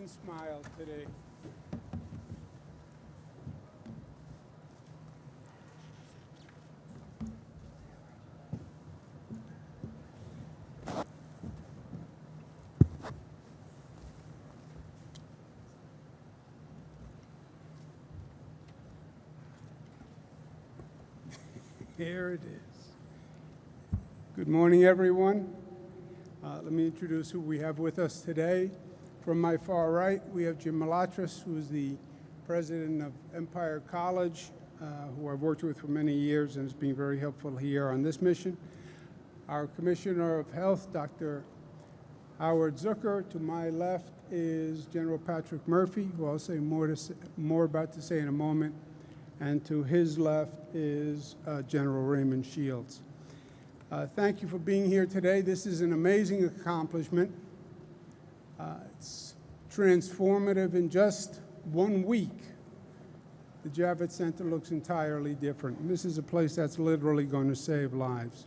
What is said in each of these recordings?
and smile today. Here it is. Good morning, everyone. Let me introduce who we have with us today. From my far right, we have Jim Malatras, who is the president of Empire College, who I've worked with for many years and has been very helpful here on this mission. Our Commissioner of Health, Dr. Howard Zucker. To my left is General Patrick Murphy, who I'll say more about to say in a moment. And to his left is General Raymond Shields. Thank you for being here today. This is an amazing accomplishment. It's transformative. In just 1 week, the Javits Center looks entirely different. And this is a place that's literally going to save lives.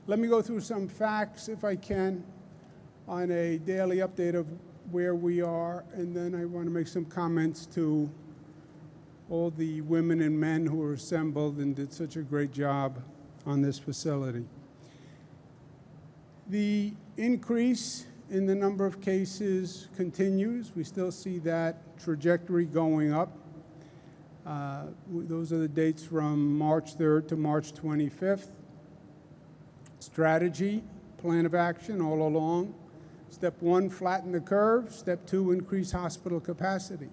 Let me go through some facts, if I can, on a daily update of where we are, and then I want to make some comments to all the women and men who were assembled and did such a great job on this facility. The increase in the number of cases continues. We still see that trajectory going up. Those are the dates from March 3rd to March 25th. Strategy, plan of action all along. Step 1, flatten the curve. Step 2, increase hospital capacity.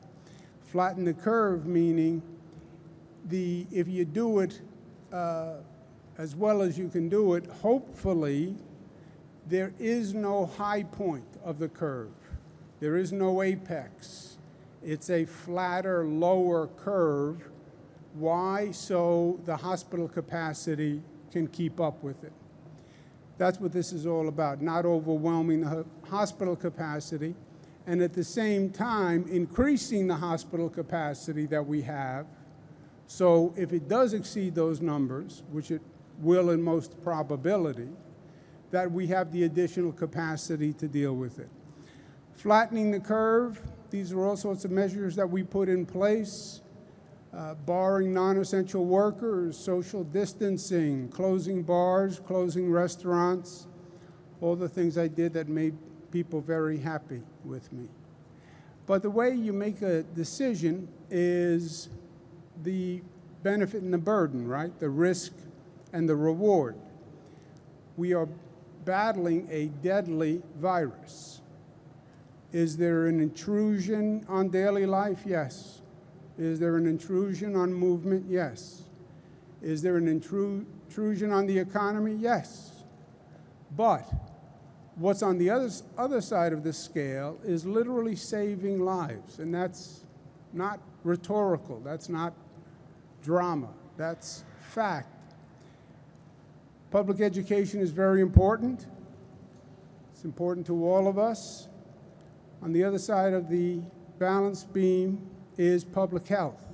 Flatten the curve, meaning if you do it as well as you can do it, hopefully there is no high point of the curve. There is no apex. It's a flatter, lower curve. Why? So the hospital capacity can keep up with it. That's what this is all about, not overwhelming the hospital capacity, and at the same time, increasing the hospital capacity that we have. So if it does exceed those numbers, which it will in most probability, that we have the additional capacity to deal with it. Flattening the curve, these are all sorts of measures that we put in place, barring non-essential workers, social distancing, closing bars, closing restaurants, all the things I did that made people very happy with me. But the way you make a decision is the benefit and the burden, right? The risk and the reward. We are battling a deadly virus. Is there an intrusion on daily life? Yes. Is there an intrusion on movement? Yes. Is there an intrusion on the economy? Yes. But what's on the other side of the scale is literally saving lives, and that's not rhetorical, that's not drama, that's fact. Public education is very important. It's important to all of us. On the other side of the balance beam is public health.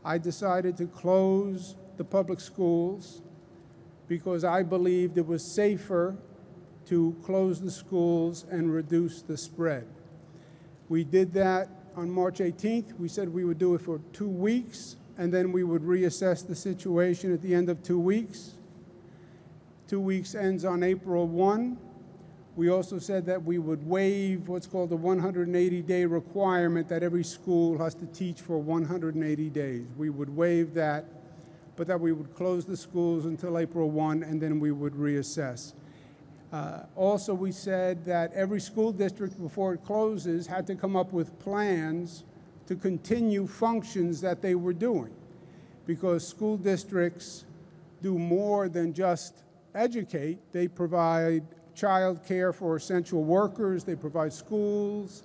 I decided to close the public schools because I believed it was safer to close the schools and reduce the spread. We did that on March 18th. We said we would do it for 2 weeks, and then we would reassess the situation at the end of 2 weeks. 2 weeks ends on April 1. We also said that we would waive what's called the 180-day requirement that every school has to teach for 180 days. We would waive that, but that we would close the schools until April 1, and then we would reassess. Also, we said that every school district, before it closes, had to come up with plans to continue functions that they were doing, because school districts do more than just educate. They provide child care for essential workers, they provide schools,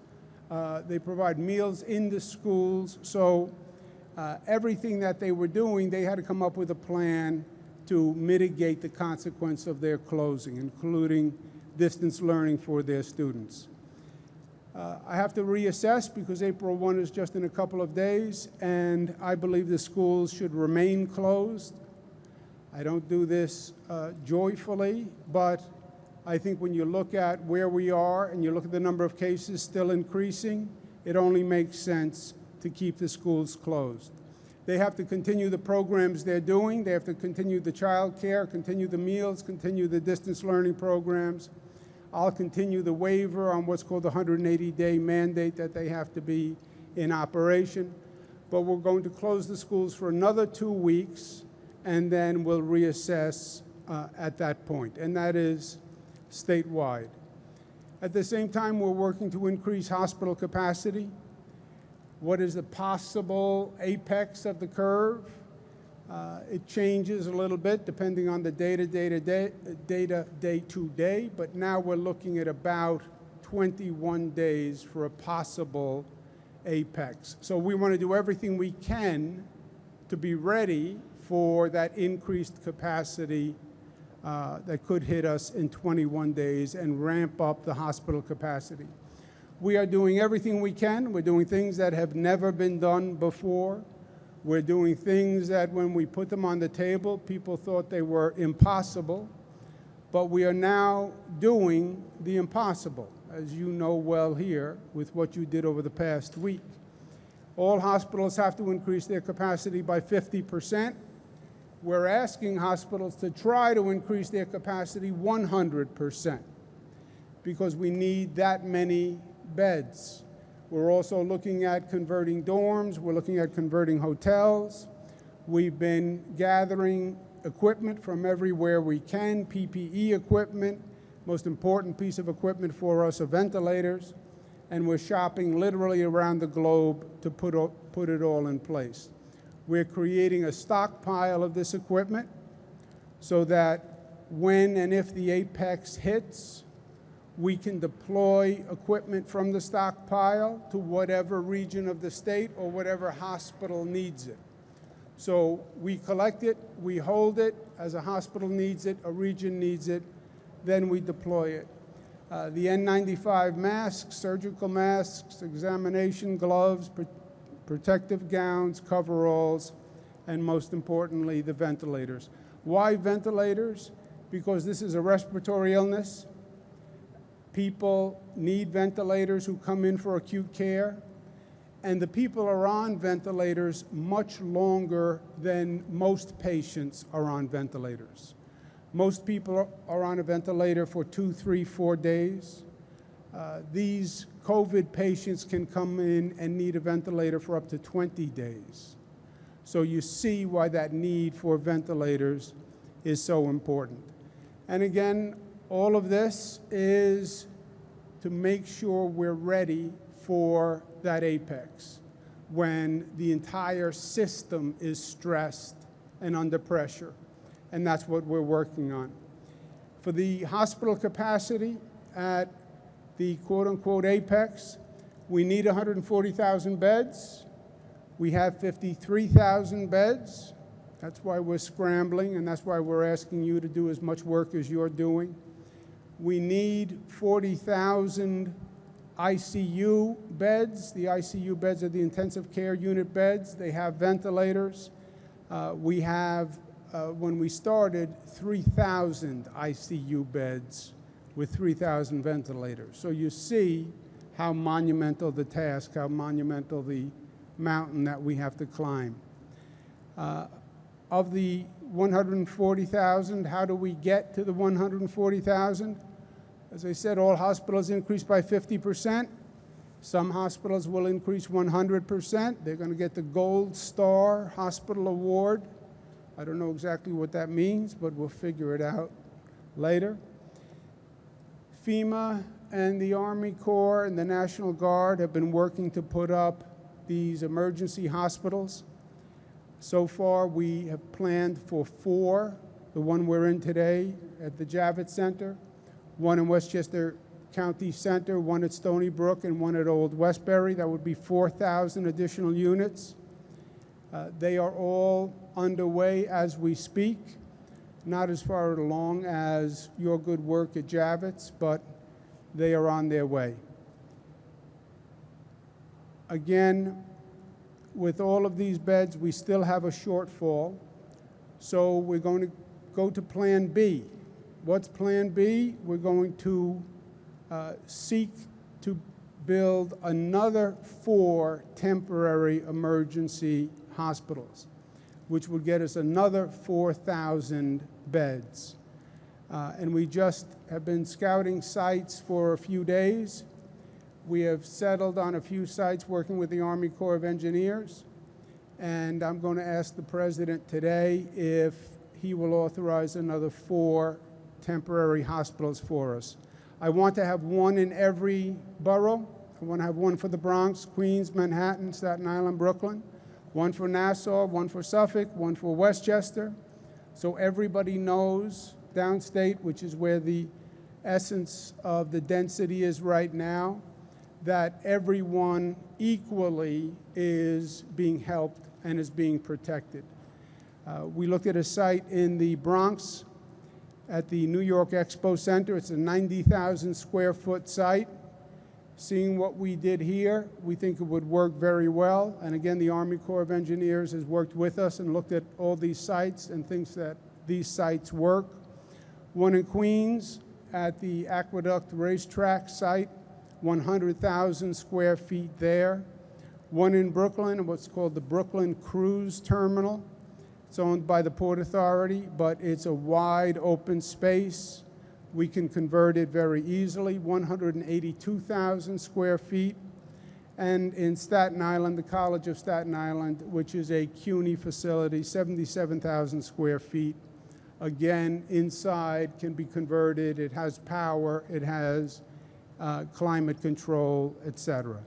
they provide meals in the schools. So everything that they were doing, they had to come up with a plan to mitigate the consequence of their closing, including distance learning for their students. I have to reassess because April 1 is just in a couple of days, and I believe the schools should remain closed. I don't do this joyfully, but I think when you look at where we are and you look at the number of cases still increasing, it only makes sense to keep the schools closed. They have to continue the programs they're doing. They have to continue the child care, continue the meals, continue the distance learning programs. I'll continue the waiver on what's called the 180-day mandate that they have to be in operation. But we're going to close the schools for another 2 weeks, and then we'll reassess at that point, and that is statewide. At the same time, we're working to increase hospital capacity. What is the possible apex of the curve? It changes a little bit depending on the data day to day, but now we're looking at about 21 days for a possible apex. So we want to do everything we can to be ready for that increased capacity that could hit us in 21 days and ramp up the hospital capacity. We are doing everything we can. We're doing things that have never been done before. We're doing things that when we put them on the table, people thought they were impossible. But we are now doing the impossible, as you know well here with what you did over the past week. All hospitals have to increase their capacity by 50%. We're asking hospitals to try to increase their capacity 100% because we need that many beds. We're also looking at converting dorms. We're looking at converting hotels. We've been gathering equipment from everywhere we can, PPE equipment. Most important piece of equipment for us are ventilators. And we're shopping literally around the globe to put it all in place. We're creating a stockpile of this equipment so that when and if the apex hits, we can deploy equipment from the stockpile to whatever region of the state or whatever hospital needs it. So we collect it, we hold it, as a hospital needs it, a region needs it, then we deploy it. The N95 masks, surgical masks, examination gloves, protective gowns, coveralls, and most importantly, the ventilators. Why ventilators? Because this is a respiratory illness. People need ventilators who come in for acute care, and the people are on ventilators much longer than most patients are on ventilators. Most people are on a ventilator for 2, 3, 4 days. These COVID patients can come in and need a ventilator for up to 20 days. So you see why that need for ventilators is so important. And again, all of this is to make sure we're ready for that apex when the entire system is stressed and under pressure. And that's what we're working on. For the hospital capacity at the quote-unquote apex, we need 140,000 beds. We have 53,000 beds. That's why we're scrambling, and that's why we're asking you to do as much work as you're doing. We need 40,000 ICU beds. The ICU beds are the intensive care unit beds. They have ventilators. We have, when we started, 3,000 ICU beds with 3,000 ventilators. So you see how monumental the task, how monumental the mountain that we have to climb. Of the 140,000, how do we get to the 140,000? As I said, all hospitals increase by 50%. Some hospitals will increase 100%. They're going to get the Gold Star Hospital Award. I don't know exactly what that means, but we'll figure it out later. FEMA and the Army Corps and the National Guard have been working to put up these emergency hospitals. So far, we have planned for 4, the one we're in today at the Javits Center, one in Westchester County Center, one at Stony Brook, and one at Old Westbury. That would be 4,000 additional units. They are all underway as we speak, not as far along as your good work at Javits, but they are on their way. Again, with all of these beds, we still have a shortfall, so we're going to go to Plan B. What's Plan B? We're going to seek to build another 4 temporary emergency hospitals, which would get us another 4,000 beds. And we just have been scouting sites for a few days. We have settled on a few sites working with the Army Corps of Engineers. And I'm going to ask the President today if he will authorize another 4 temporary hospitals for us. I want to have 1 in every borough. I want to have 1 for the Bronx, Queens, Manhattan, Staten Island, Brooklyn, 1 for Nassau, 1 for Suffolk, 1 for Westchester, so everybody knows downstate, which is where the essence of the density is right now, that everyone equally is being helped and is being protected. We looked at a site in the Bronx at the New York Expo Center. It's a 90,000 square foot site. Seeing what we did here, we think it would work very well. And again, the Army Corps of Engineers has worked with us and looked at all these sites and thinks that these sites work. 1 in Queens at the Aqueduct Racetrack site, 100,000 square feet there. 1 in Brooklyn, what's called the Brooklyn Cruise Terminal. It's owned by the Port Authority, but it's a wide open space. We can convert it very easily, 182,000 square feet. And in Staten Island, the College of Staten Island, which is a CUNY facility, 77,000 square feet. Again, inside can be converted. It has power. It has climate control, et cetera.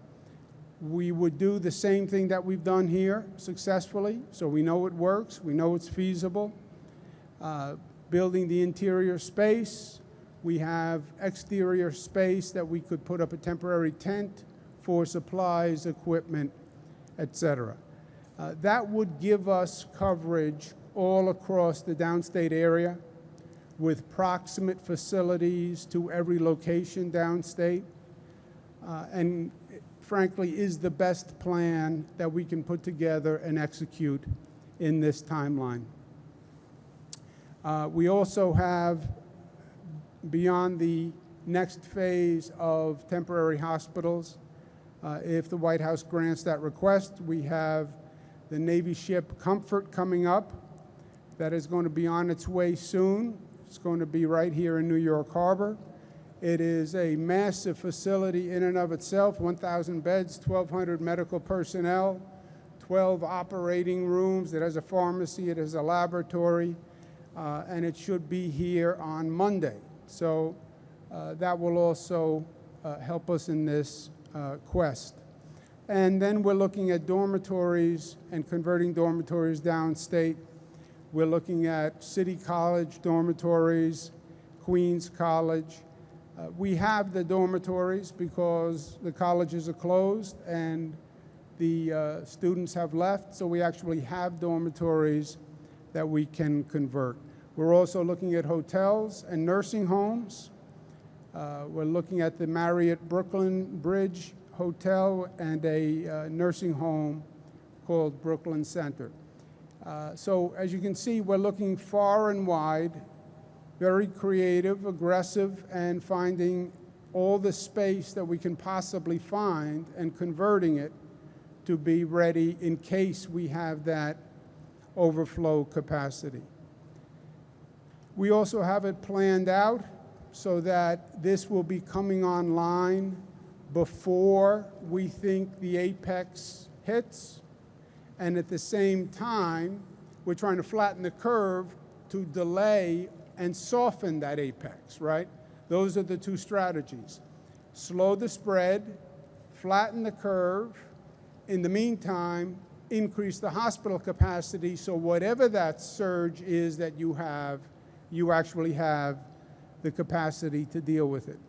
We would do the same thing that we've done here successfully, so we know it works, we know it's feasible. Building the interior space, we have exterior space that we could put up a temporary tent for supplies, equipment, et cetera. That would give us coverage all across the downstate area with proximate facilities to every location downstate, and frankly is the best plan that we can put together and execute in this timeline. We also have, beyond the next phase of temporary hospitals, if the White House grants that request, we have the Navy ship Comfort coming up that is going to be on its way soon. It's going to be right here in New York Harbor. It is a massive facility in and of itself, 1,000 beds, 1,200 medical personnel, 12 operating rooms. It has a pharmacy, it has a laboratory, and it should be here on Monday. So that will also help us in this quest. And then we're looking at dormitories and converting dormitories downstate. We're looking at City College dormitories, Queens College. We have the dormitories because the colleges are closed and the students have left, so we actually have dormitories that we can convert. We're also looking at hotels and nursing homes. We're looking at the Marriott Brooklyn Bridge Hotel and a nursing home called Brooklyn Center. So as you can see, we're looking far and wide, very creative, aggressive, and finding all the space that we can possibly find and converting it to be ready in case we have that overflow capacity. We also have it planned out so that this will be coming online before we think the apex hits, and at the same time, we're trying to flatten the curve to delay and soften that apex, right? Those are the two strategies. Slow the spread, flatten the curve. In the meantime, increase the hospital capacity so whatever that surge is that you have, you actually have the capacity to deal with it.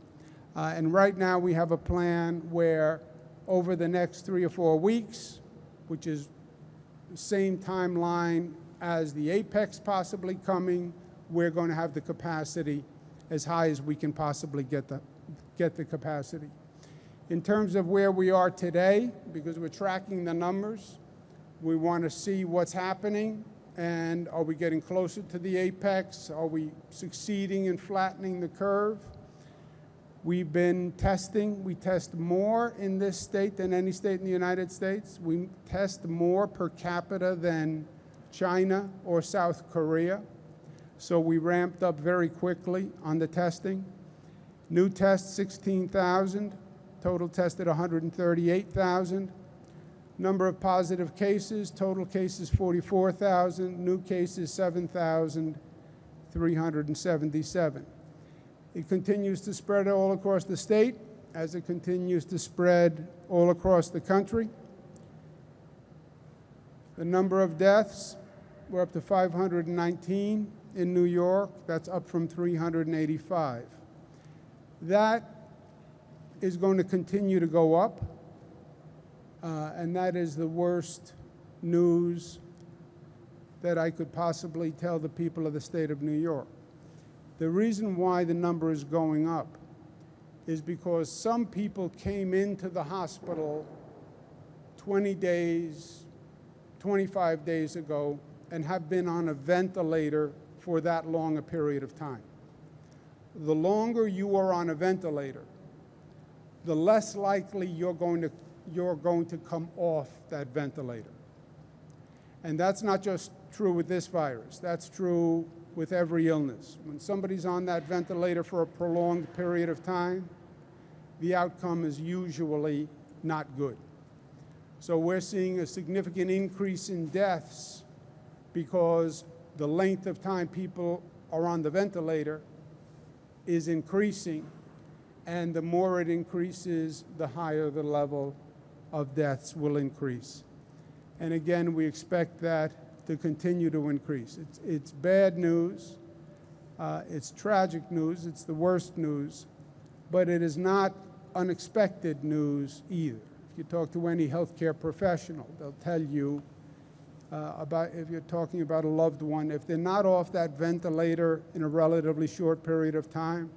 And right now we have a plan where over the next 3 or 4 weeks, which is the same timeline as the apex possibly coming, we're going to have the capacity as high as we can possibly get the capacity. In terms of where we are today, because we're tracking the numbers, we want to see what's happening and are we getting closer to the apex? Are we succeeding in flattening the curve? We've been testing. We test more in this state than any state in the United States. We test more per capita than China or South Korea. So we ramped up very quickly on the testing. New tests, 16,000. Total tested, 138,000. Number of positive cases, total cases, 44,000. New cases, 7,377. It continues to spread all across the state as it continues to spread all across the country. The number of deaths, we're up to 519 in New York. That's up from 385. That is going to continue to go up, and that is the worst news that I could possibly tell the people of the state of New York. The reason why the number is going up is because some people came into the hospital 20 days, 25 days ago and have been on a ventilator for that long a period of time. The longer you are on a ventilator, the less likely you're going to come off that ventilator. And that's not just true with this virus. That's true with every illness. When somebody's on that ventilator for a prolonged period of time, the outcome is usually not good. So we're seeing a significant increase in deaths because the length of time people are on the ventilator is increasing, and the more it increases, the higher the level of deaths will increase. And again, we expect that to continue to increase. It's bad news, it's tragic news, it's the worst news, but it is not unexpected news either. If you talk to any healthcare professional, they'll tell you about, if you're talking about a loved one, if they're not off that ventilator in a relatively short period of time,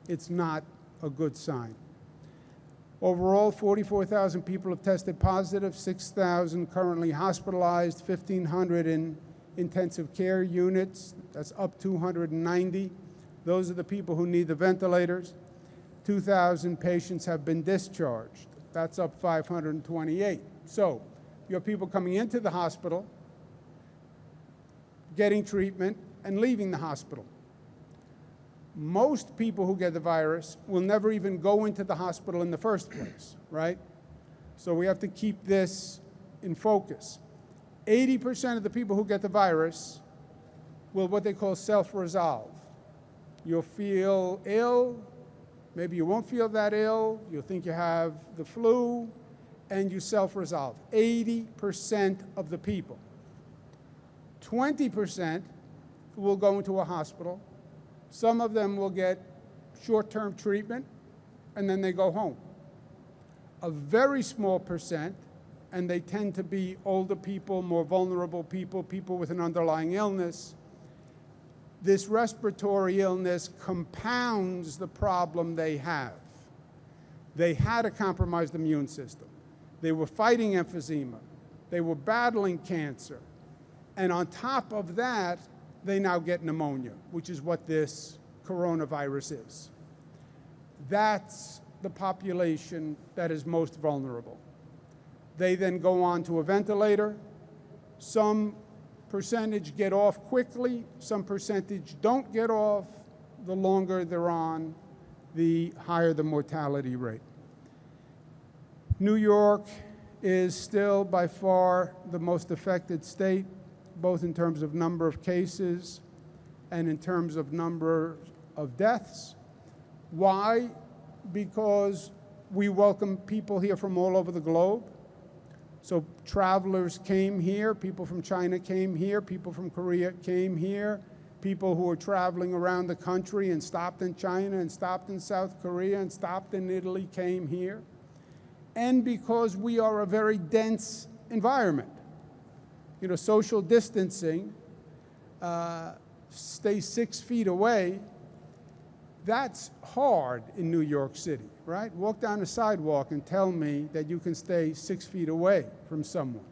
it's not a good sign. Overall, 44,000 people have tested positive, 6,000 currently hospitalized, 1,500 in intensive care units. That's up 290. Those are the people who need the ventilators. 2,000 patients have been discharged. That's up 528. So you have people coming into the hospital, getting treatment, and leaving the hospital. Most people who get the virus will never even go into the hospital in the first place, right? So we have to keep this in focus. 80% of the people who get the virus will what they call self-resolve. You'll feel ill, maybe you won't feel that ill, you'll think you have the flu, and you self-resolve. 80% of the people. 20% will go into a hospital. Some of them will get short-term treatment, and then they go home. A very small percent, and they tend to be older people, more vulnerable people, people with an underlying illness. This respiratory illness compounds the problem they have. They had a compromised immune system. They were fighting emphysema. They were battling cancer. And on top of that, they now get pneumonia, which is what this coronavirus is. That's the population that is most vulnerable. They then go on to a ventilator. Some percentage get off quickly, some percentage don't get off. The longer they're on, the higher the mortality rate. New York is still by far the most affected state, both in terms of number of cases and in terms of number of deaths. Why? Because we welcome people here from all over the globe. So travelers came here, people from China came here, people from Korea came here, people who were traveling around the country and stopped in China and stopped in South Korea and stopped in Italy came here. And because we are a very dense environment. You know, social distancing, stay 6 feet away, that's hard in New York City, right? Walk down the sidewalk and tell me that you can stay 6 feet away from someone.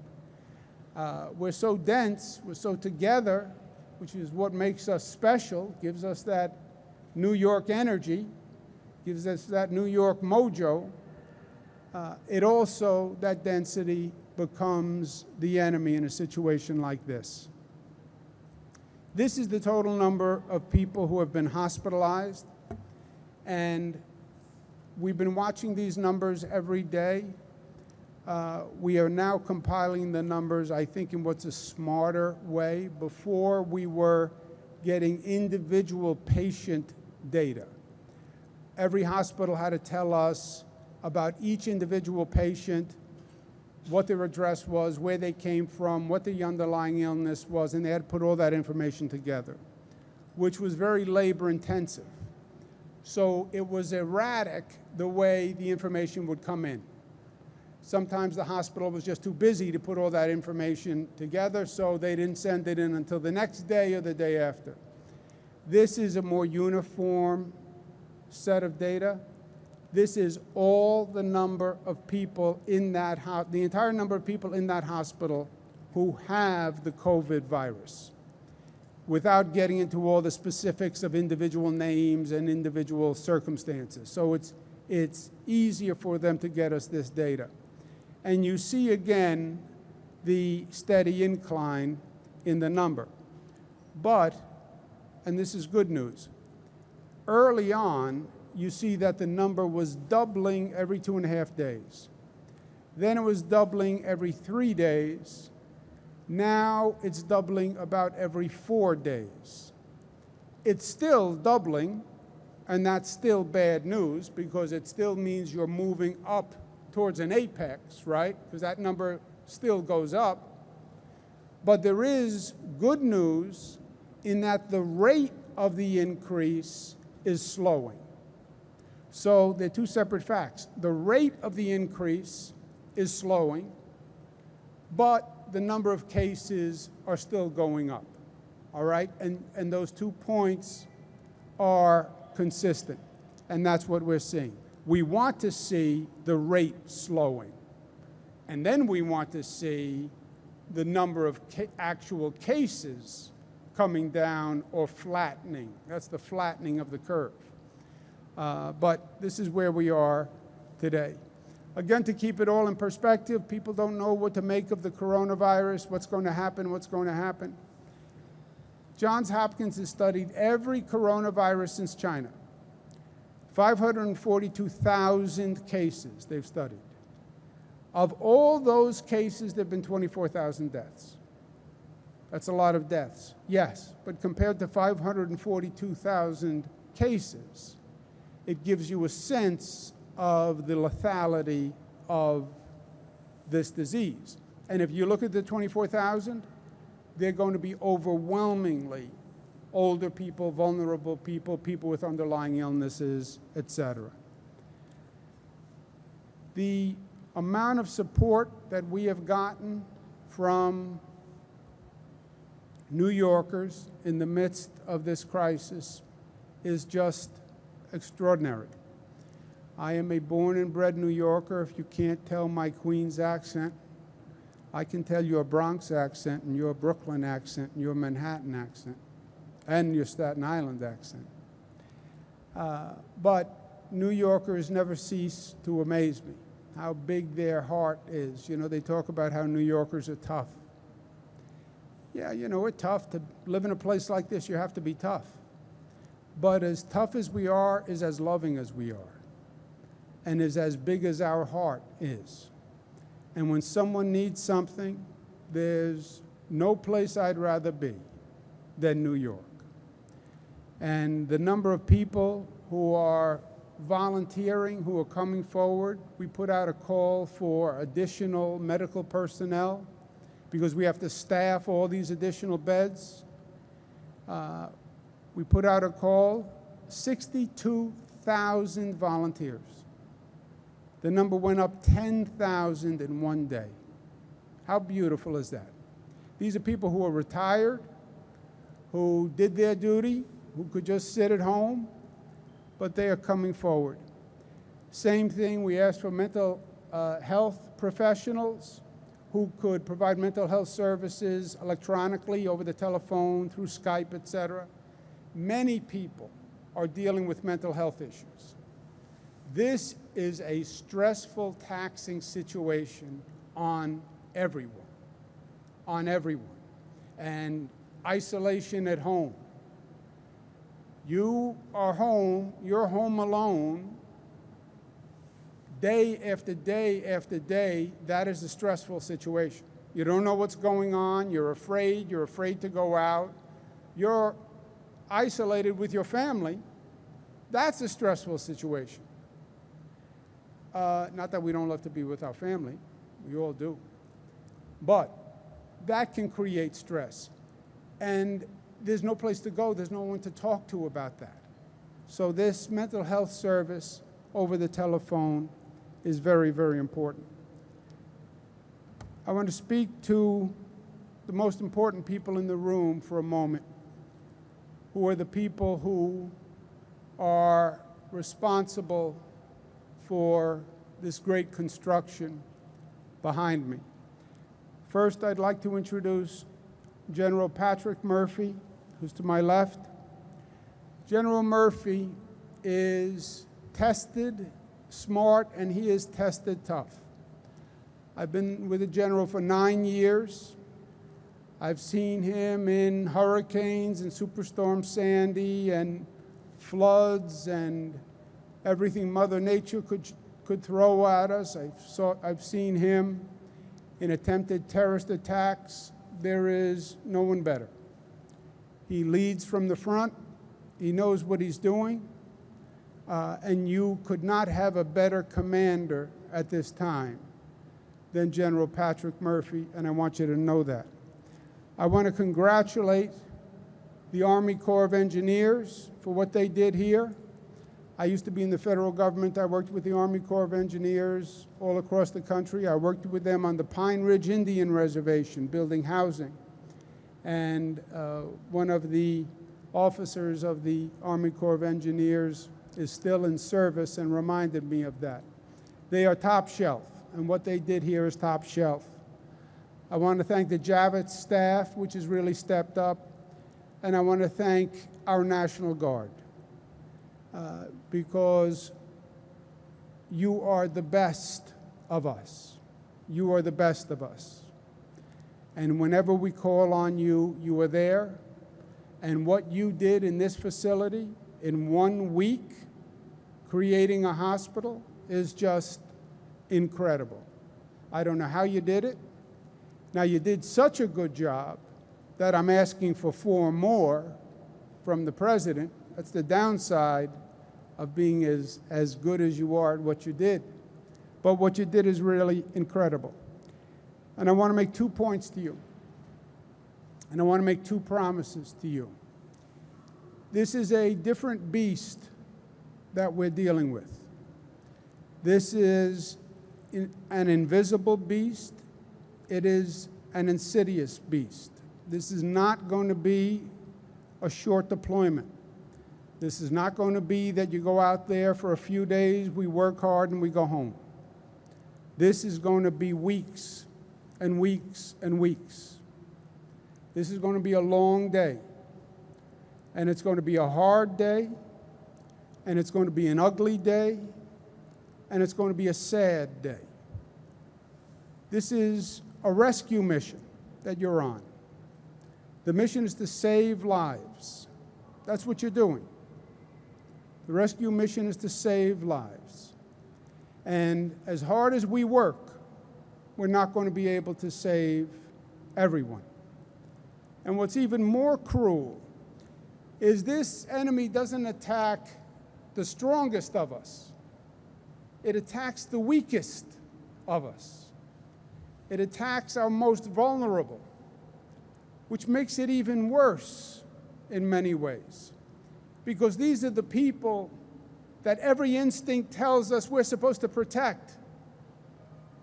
We're so dense, we're so together, which is what makes us special, gives us that New York energy, gives us that New York mojo, it also, that density becomes the enemy in a situation like this. This is the total number of people who have been hospitalized, and we've been watching these numbers every day. We are now compiling the numbers, I think, in what's a smarter way. Before, we were getting individual patient data. Every hospital had to tell us about each individual patient, what their address was, where they came from, what the underlying illness was, and they had to put all that information together, which was very labor intensive. So it was erratic the way the information would come in. Sometimes the hospital was just too busy to put all that information together, so they didn't send it in until the next day or the day after. This is a more uniform set of data. This is all the number of people in that the entire number of people in that hospital who have the COVID virus, without getting into all the specifics of individual names and individual circumstances. So it's easier for them to get us this data. And you see again the steady incline in the number. But, and this is good news, early on, you see that the number was doubling every 2.5 days. Then it was doubling every 3 days. Now it's doubling about every 4 days. It's still doubling, and that's still bad news because it still means you're moving up towards an apex, right? Because that number still goes up. But there is good news in that the rate of the increase is slowing. So they're two separate facts. The rate of the increase is slowing, but the number of cases are still going up, all right? And those 2 points are consistent, and that's what we're seeing. We want to see the rate slowing, and then we want to see the number of actual cases coming down or flattening. That's the flattening of the curve. But this is where we are today. Again, to keep it all in perspective, people don't know what to make of the coronavirus, what's going to happen. Johns Hopkins has studied every coronavirus since China. 542,000 cases they've studied. Of all those cases, there have been 24,000 deaths. That's a lot of deaths, yes, but compared to 542,000 cases, it gives you a sense of the lethality of this disease. And if you look at the 24,000, they're going to be overwhelmingly older people, vulnerable people, people with underlying illnesses, etc. The amount of support that we have gotten from New Yorkers in the midst of this crisis is just extraordinary. I am a born and bred New Yorker. If you can't tell my Queens accent, I can tell your Bronx accent and your Brooklyn accent and your Manhattan accent and your Staten Island accent. But New Yorkers never cease to amaze me, how big their heart is. You know, they talk about how New Yorkers are tough. Yeah, you know, we're tough. To live in a place like this, you have to be tough. But as tough as we are is as loving as we are, and is as big as our heart is. And when someone needs something, there's no place I'd rather be than New York. And the number of people who are volunteering, who are coming forward, we put out a call for additional medical personnel because we have to staff all these additional beds. We put out a call, 62,000 volunteers. The number went up 10,000 in one day. How beautiful is that? These are people who are retired, who did their duty, who could just sit at home, but they are coming forward. Same thing, we asked for mental health professionals who could provide mental health services electronically, over the telephone, through Skype, etc. Many people are dealing with mental health issues. This is a stressful, taxing situation on everyone, and isolation at home. You are home, you're home alone, day after day after day. That is a stressful situation. You don't know what's going on, you're afraid to go out, you're isolated with your family. That's a stressful situation. Not that we don't love to be with our family, we all do. But that can create stress. And there's no place to go, there's no one to talk to about that. So this mental health service over the telephone is very, very important. I want to speak to the most important people in the room for a moment, who are the people who are responsible for this great construction behind me. First, I'd like to introduce General Patrick Murphy, who's to my left. General Murphy is tested, smart, and he is tested tough. I've been with the general for 9 years. I've seen him in hurricanes and Superstorm Sandy and floods and everything Mother Nature could throw at us. I've seen him in attempted terrorist attacks. There is no one better. He leads from the front. He knows what he's doing. And you could not have a better commander at this time than General Patrick Murphy, and I want you to know that. I want to congratulate the Army Corps of Engineers for what they did here. I used to be in the federal government. I worked with the Army Corps of Engineers all across the country. I worked with them on the Pine Ridge Indian Reservation, building housing. And one of the officers of the Army Corps of Engineers is still in service and reminded me of that. They are top shelf, and what they did here is top shelf. I want to thank the Javits staff, which has really stepped up, and I want to thank our National Guard, because you are the best of us. You are the best of us. And whenever we call on you, you are there. And what you did in this facility in 1 week, creating a hospital, is just incredible. I don't know how you did it. Now, you did such a good job that I'm asking for 4 more from the president. That's the downside of being as good as you are at what you did. But what you did is really incredible. And I want to make 2 points to you. And I want to make 2 promises to you. This is a different beast that we're dealing with. This is an invisible beast. It is an insidious beast. This is not going to be a short deployment. This is not going to be that you go out there for a few days, we work hard, and we go home. This is going to be weeks and weeks and weeks. This is going to be a long day. And it's going to be a hard day, and it's going to be an ugly day, and it's going to be a sad day. This is a rescue mission that you're on. The mission is to save lives. That's what you're doing. The rescue mission is to save lives. And as hard as we work, we're not going to be able to save everyone. And what's even more cruel is this enemy doesn't attack the strongest of us. It attacks the weakest of us. It attacks our most vulnerable, which makes it even worse in many ways. Because these are the people that every instinct tells us we're supposed to protect.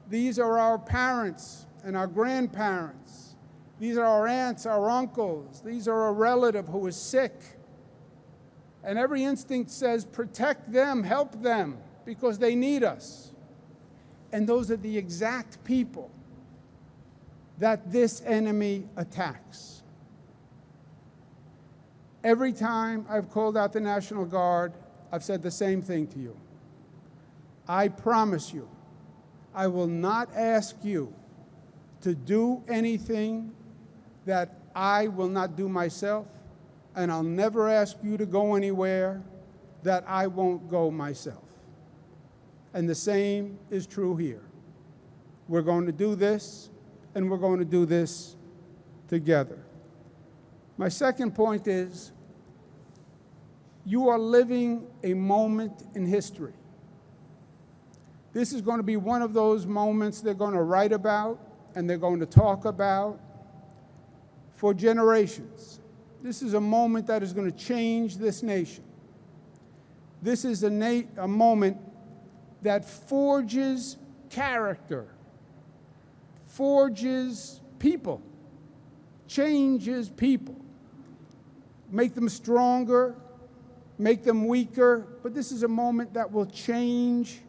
These are our parents and our grandparents. These are our aunts, our uncles. These are a relative who is sick. And every instinct says, protect them, help them, because they need us. And those are the exact people that this enemy attacks. Every time I've called out the National Guard, I've said the same thing to you. I promise you, I will not ask you to do anything that I will not do myself, and I'll never ask you to go anywhere that I won't go myself. And the same is true here. We're going to do this, and we're going to do this together. My second point is, you are living a moment in history. This is going to be one of those moments they're going to write about and they're going to talk about for generations. This is a moment that is going to change this nation. This is a moment that forges character, forges people, changes people, make them stronger, make them weaker, but this is a moment that will change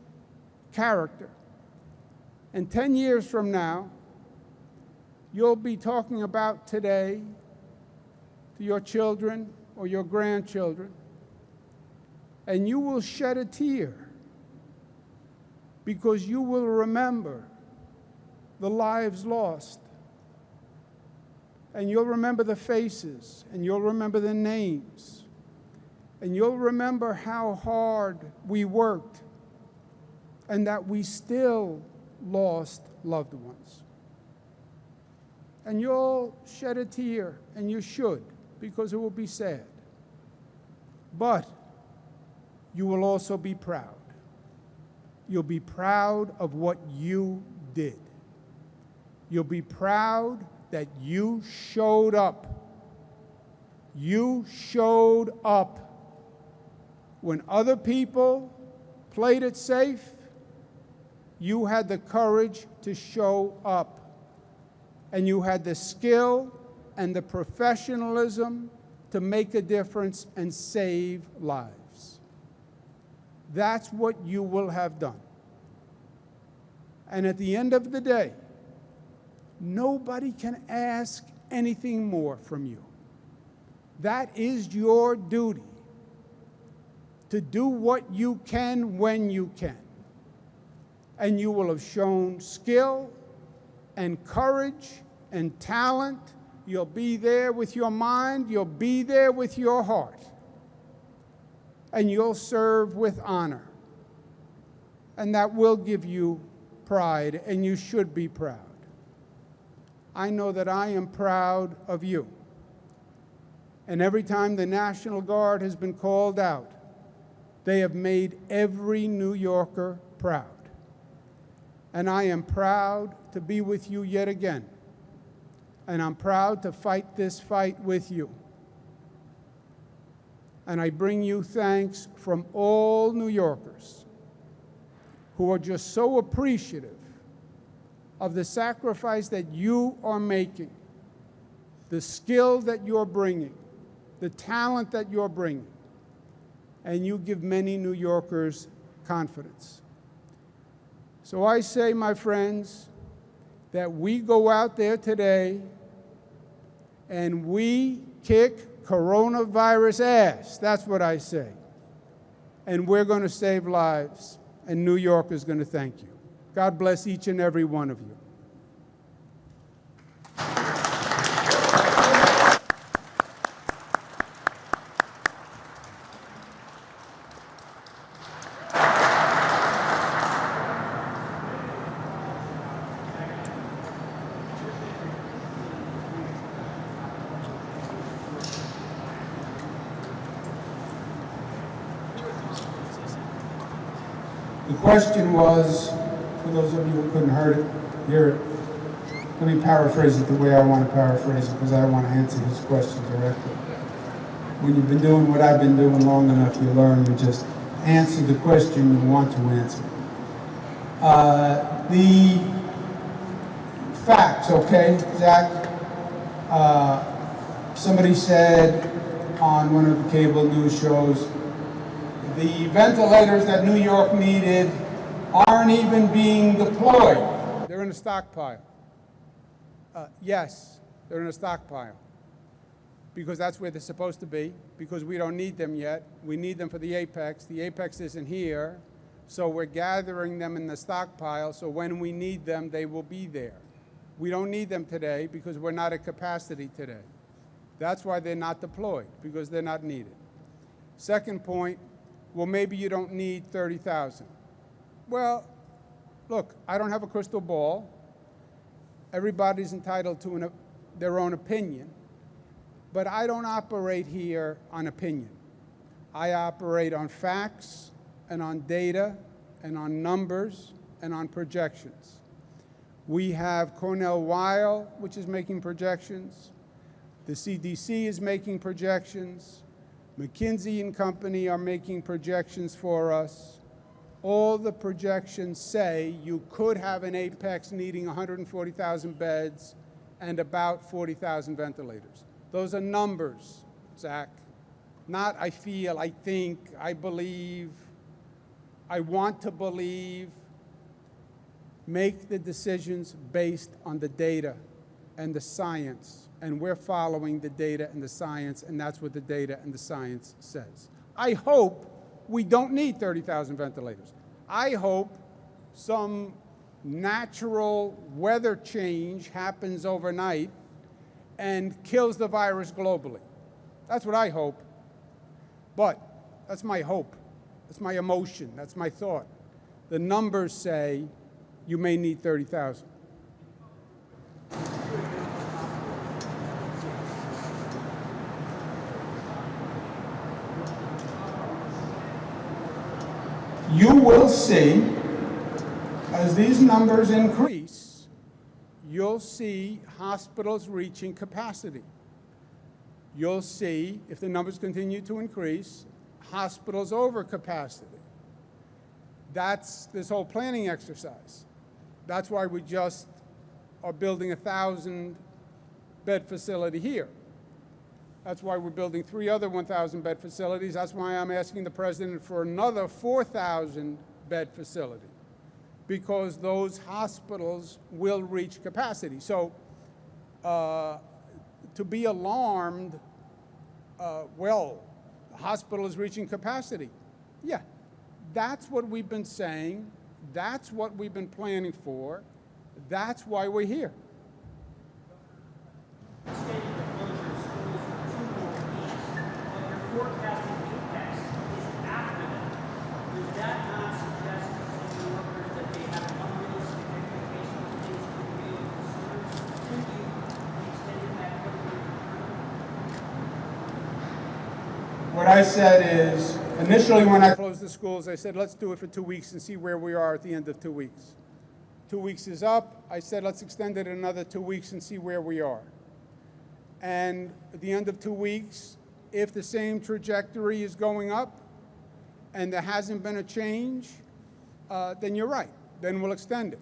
character. And 10 years from now, you'll be talking about today to your children or your grandchildren, and you will shed a tear because you will remember the lives lost. And you'll remember the faces, and you'll remember the names, and you'll remember how hard we worked and that we still lost loved ones. And you'll shed a tear, and you should, because it will be sad. But you will also be proud. You'll be proud of what you did. You'll be proud that you showed up. You showed up when other people played it safe. You had the courage to show up. And you had the skill and the professionalism to make a difference and save lives. That's what you will have done. And at the end of the day, nobody can ask anything more from you. That is your duty, to do what you can when you can. And you will have shown skill and courage and talent. You'll be there with your mind. You'll be there with your heart. And you'll serve with honor. And that will give you pride, and you should be proud. I know that I am proud of you. And every time the National Guard has been called out, they have made every New Yorker proud. And I am proud to be with you yet again. And I'm proud to fight this fight with you. And I bring you thanks from all New Yorkers who are just so appreciative of the sacrifice that you are making, the skill that you're bringing, the talent that you're bringing. And you give many New Yorkers confidence. So I say, my friends, that we go out there today and we kick coronavirus ass. That's what I say. And we're going to save lives, and New York is going to thank you. God bless each and every one of you. The question was, for those of you who couldn't hear it, let me paraphrase it the way I want to paraphrase it, because I don't want to answer his question directly. When you've been doing what I've been doing long enough, you learn to just answer the question you want to answer. The facts, okay, Zach? Somebody said on one of the cable news shows, the ventilators that New York needed aren't even being deployed. They're in a stockpile. Yes, they're in a stockpile. Because that's where they're supposed to be, because we don't need them yet. We need them for the Apex. The Apex isn't here. So we're gathering them in the stockpile, so when we need them, they will be there. We don't need them today because we're not at capacity today. That's why they're not deployed, because they're not needed. Second point, well, maybe you don't need 30,000. Well, look, I don't have a crystal ball. Everybody's entitled to their own opinion. But I don't operate here on opinion. I operate on facts and on data and on numbers and on projections. We have Cornell Weil, which is making projections. The CDC is making projections. McKinsey and Company are making projections for us. All the projections say you could have an apex needing 140,000 beds and about 40,000 ventilators. Those are numbers, Zach. Not I feel, I think, I believe, I want to believe. Make the decisions based on the data and the science. And we're following the data and the science, and that's what the data and the science says. I hope we don't need 30,000 ventilators. I hope some natural weather change happens overnight and kills the virus globally. That's what I hope. But that's my hope. That's my emotion. That's my thought. The numbers say you may need 30,000. You will see, as these numbers increase, you'll see hospitals reaching capacity. You'll see, if the numbers continue to increase, hospitals over capacity. That's this whole planning exercise. That's why we just are building a 1,000-bed facility here. That's why we're building 3 other 1,000-bed facilities. That's why I'm asking the president for another 4,000-bed facility, because those hospitals will reach capacity. So to be alarmed, well, the hospital is reaching capacity. Yeah, that's what we've been saying. That's what we've been planning for. That's why we're here. Forecasting apex is after that. Does that not suggest to the workers that they have unrealistic expectations of things to be able to serve? Could you be extending that quickly? What I said is, initially when I closed the schools, I said, let's do it for 2 weeks and see where we are at the end of 2 weeks. 2 weeks is up. I said, let's extend it another 2 weeks and see where we are. And at the end of 2 weeks, if the same trajectory is going up and there hasn't been a change, then you're right. Then we'll extend it.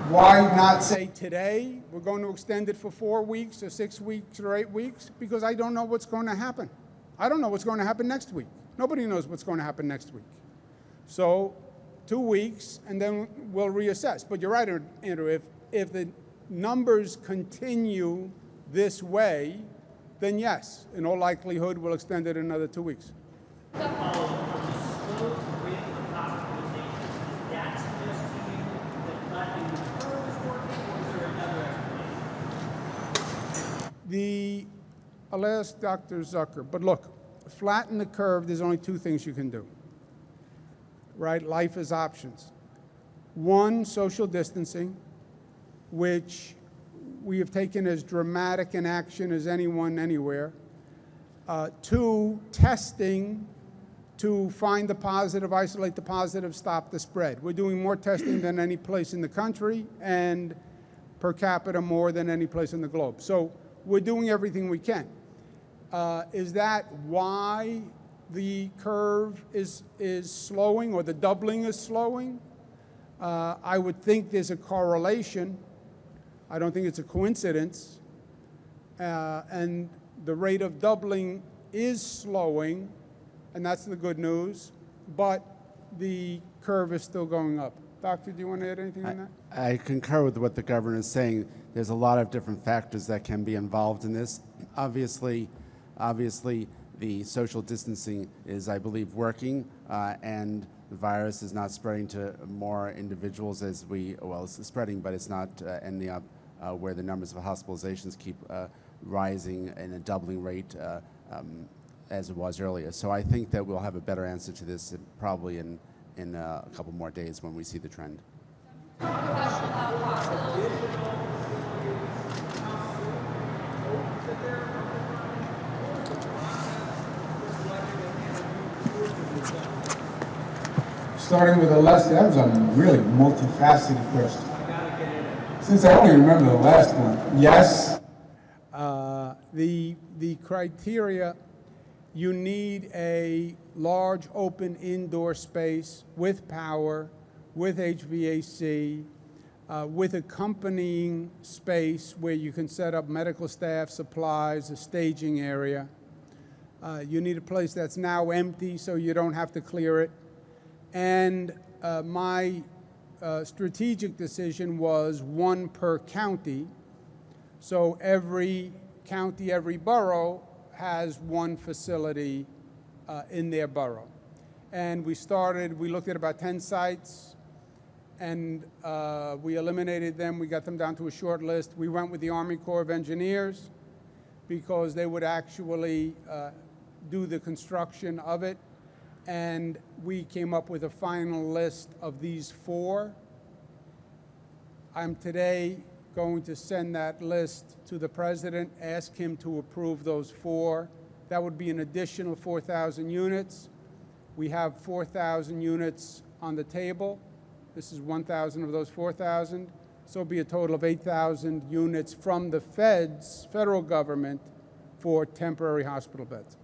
Why not say today we're going to extend it for 4 weeks or 6 weeks or 8 weeks? Because I don't know what's going to happen. I don't know what's going to happen next week. Nobody knows what's going to happen next week. So 2 weeks, and then we'll reassess. But you're right, Andrew. If the numbers continue this way, then yes, in all likelihood, we'll extend it another 2 weeks. The slow rate of hospitalization, does that suggest to you that flattening the curve is working, or is there another explanation? I'll ask Dr. Zucker, but look, flatten the curve, there's only 2 things you can do, right? Life is options. 1, social distancing, which we have taken as dramatic an action as anyone anywhere. 2, testing to find the positive, isolate the positive, stop the spread. We're doing more testing than any place in the country, and per capita more than any place in the globe. So we're doing everything we can. Is that why the curve is slowing, or the doubling is slowing? I would think there's a correlation. I don't think it's a coincidence. And the rate of doubling is slowing, and that's the good news, but the curve is still going up. Doctor, do you want to add anything on that? I concur with what the governor is saying. There's a lot of different factors that can be involved in this. Obviously, the social distancing is, I believe, working, and the virus is not spreading to more individuals as well, it's spreading, but it's not ending up where the numbers of hospitalizations keep rising in a doubling rate as it was earlier. So I think that we'll have a better answer to this probably in a couple more days when we see the trend. Starting with the last, that was a really multifaceted question. Since I only remember the last one, yes. The criteria, you need a large open indoor space with power, with HVAC, with accompanying space where you can set up medical staff, supplies, a staging area. You need a place that's now empty so you don't have to clear it. And my strategic decision was one per county. So every county, every borough has one facility in their borough. And we looked at about 10 sites, and we eliminated them. We got them down to a short list. We went with the Army Corps of Engineers because they would actually do the construction of it. And we came up with a final list of these 4. I'm today going to send that list to the president, ask him to approve those 4. That would be an additional 4,000 units. We have 4,000 units on the table. This is 1,000 of those 4,000. So it'll be a total of 8,000 units from the federal government for temporary hospital beds.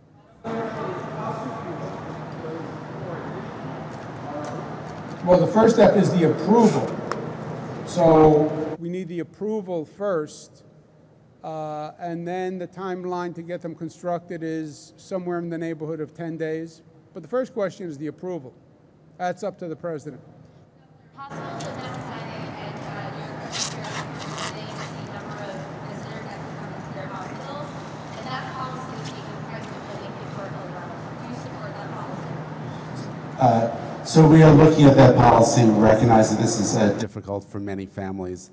Well, the first step is the approval. So we need the approval first, and then the timeline to get them constructed is somewhere in the neighborhood of 10 days. But the first question is the approval. That's up to the president. Hospitals are now signing, and you're limiting the number of visitors that can come into their hospitals, and that policy is taking precedent for making it work all around. Do you support that policy? So we are looking at that policy. We recognize that this is difficult for many families.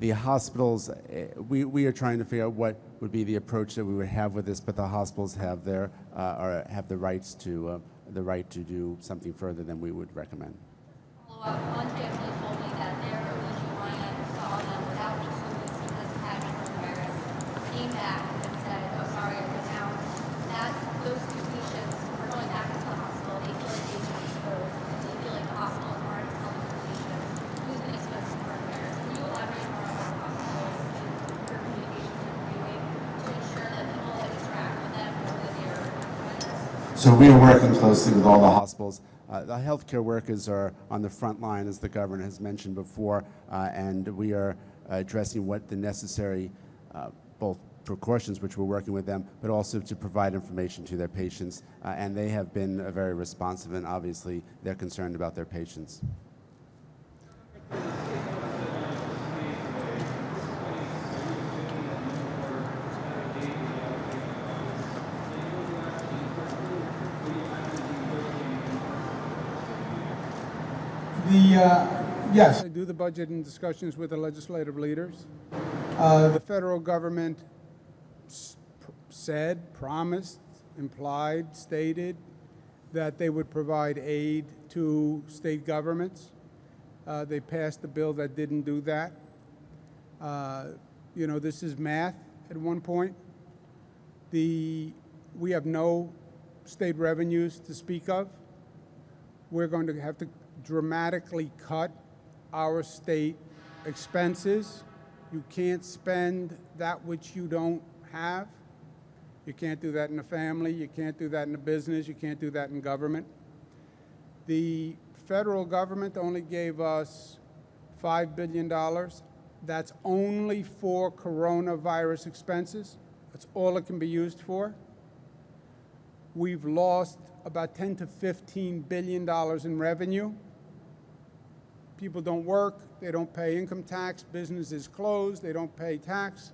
The hospitals, we are trying to figure out what would be the approach that we would have with this, but the hospitals have their or have the rights to the right to do something further than we would recommend. One family told me that their OB/GYN saw them without the 2 weeks because of had coronavirus, came back and said, "Oh, sorry, I went out." That those 2 patients are going back into the hospital. They feel like they've been exposed, and they feel like the hospitals aren't telling the patients who's been exposed to coronavirus. Can you elaborate more on what hospitals and your communications are doing to ensure that people that interact with them know that they are infected? So we are working closely with all the hospitals. The healthcare workers are on the front line, as the governor has mentioned before, and we are addressing what the necessary both precautions, which we're working with them, but also to provide information to their patients. And they have been very responsive, and obviously they're concerned about their patients. Yes. I do the budget and discussions with the legislative leaders. The federal government said, promised, implied, stated that they would provide aid to state governments. They passed a bill that didn't do that. You know, this is math at one point. We have no state revenues to speak of. We're going to have to dramatically cut our state expenses. You can't spend that which you don't have. You can't do that in a family. You can't do that in a business. You can't do that in government. The federal government only gave us $5 billion. That's only for coronavirus expenses. That's all it can be used for. We've lost about $10 to $15 billion in revenue. People don't work, they don't pay income tax, business is closed, they don't pay tax.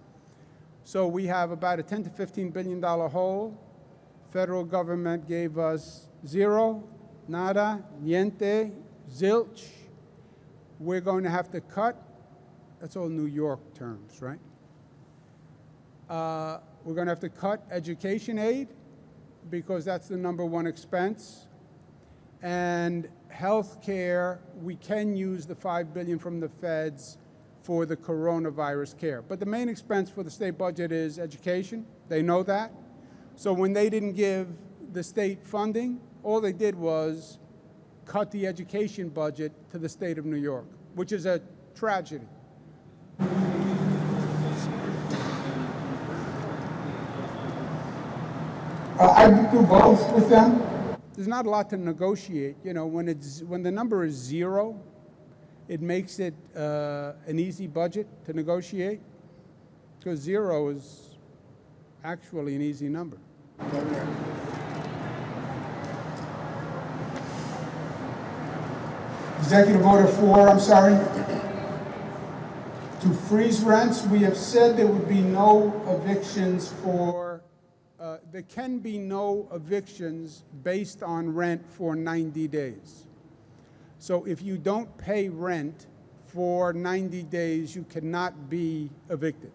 So we have about a $10 to $15 billion hole. Federal government gave us 0, Nada, niente, zilch. We're going to have to cut. That's all New York terms, right? We're going to have to cut education aid because that's the #1 expense. And health care, we can use the $5 billion from the feds for the coronavirus care. But the main expense for the state budget is education. They know that. So when they didn't give the state funding, all they did was cut the education budget to the state of New York, which is a tragedy. I do both with them. There's not a lot to negotiate. You know, when the number is 0, it makes it an easy budget to negotiate, because 0 is actually an easy number. Executive Order 4, I'm sorry. To freeze rents, we have said there would be no evictions for, There can be no evictions based on rent for 90 days. So if you don't pay rent for 90 days, you cannot be evicted.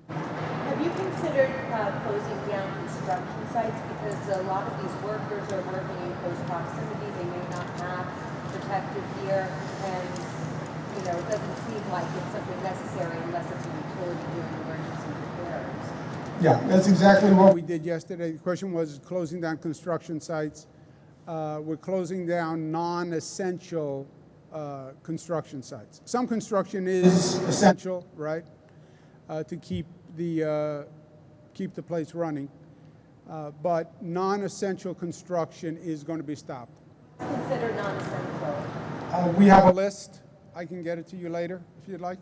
Have you considered closing down construction sites? Because a lot of these workers are working in close proximity. They may not have protective gear, and it doesn't seem like it's something necessary unless it's a utility doing emergency repairs. yeah, that's exactly what We did yesterday. The question was closing down construction sites. We're closing down non-essential construction sites. Some construction is essential, right, to keep the place running. But non-essential construction is going to be stopped. Consider non-essential. we have A a list. I can get it to you later if you'd like.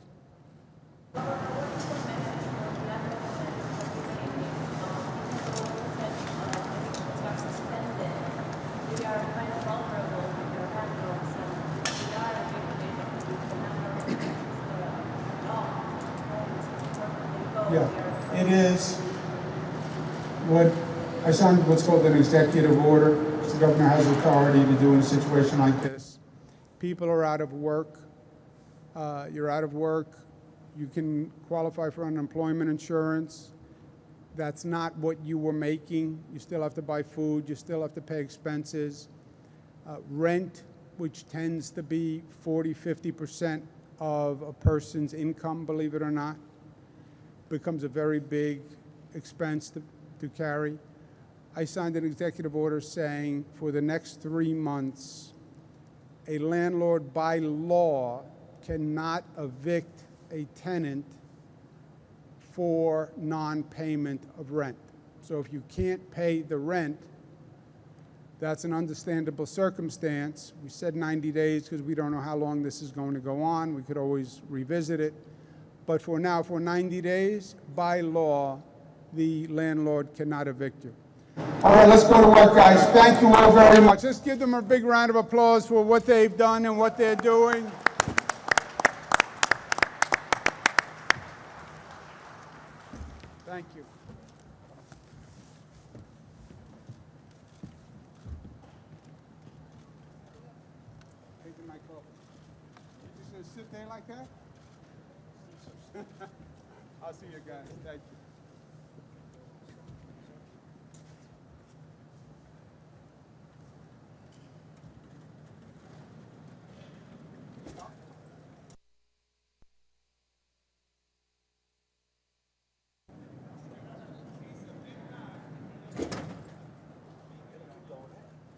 Yeah, it is what I signed what's called an executive order. The governor has authority to do in a situation like this. People are out of work. You're out of work. You can qualify for unemployment insurance. That's not what you were making. You still have to buy food. You still have to pay expenses. Rent, which tends to be 40–50% of a person's income, believe it or not, becomes a very big expense to carry. I signed an executive order saying for the next 3 months, a landlord by law cannot evict a tenant for non-payment of rent. So if you can't pay the rent, that's an understandable circumstance. We said 90 days because we don't know how long this is going to go on. We could always revisit it. But for now, for 90 days, by law, the landlord cannot evict you. All right, let's go to work, guys. Thank you all very much. Just give them a big round of applause for what they've done and what they're doing. Thank you. Taking my coffee. You just gonna sit there like that? I'll see you guys. Thank you.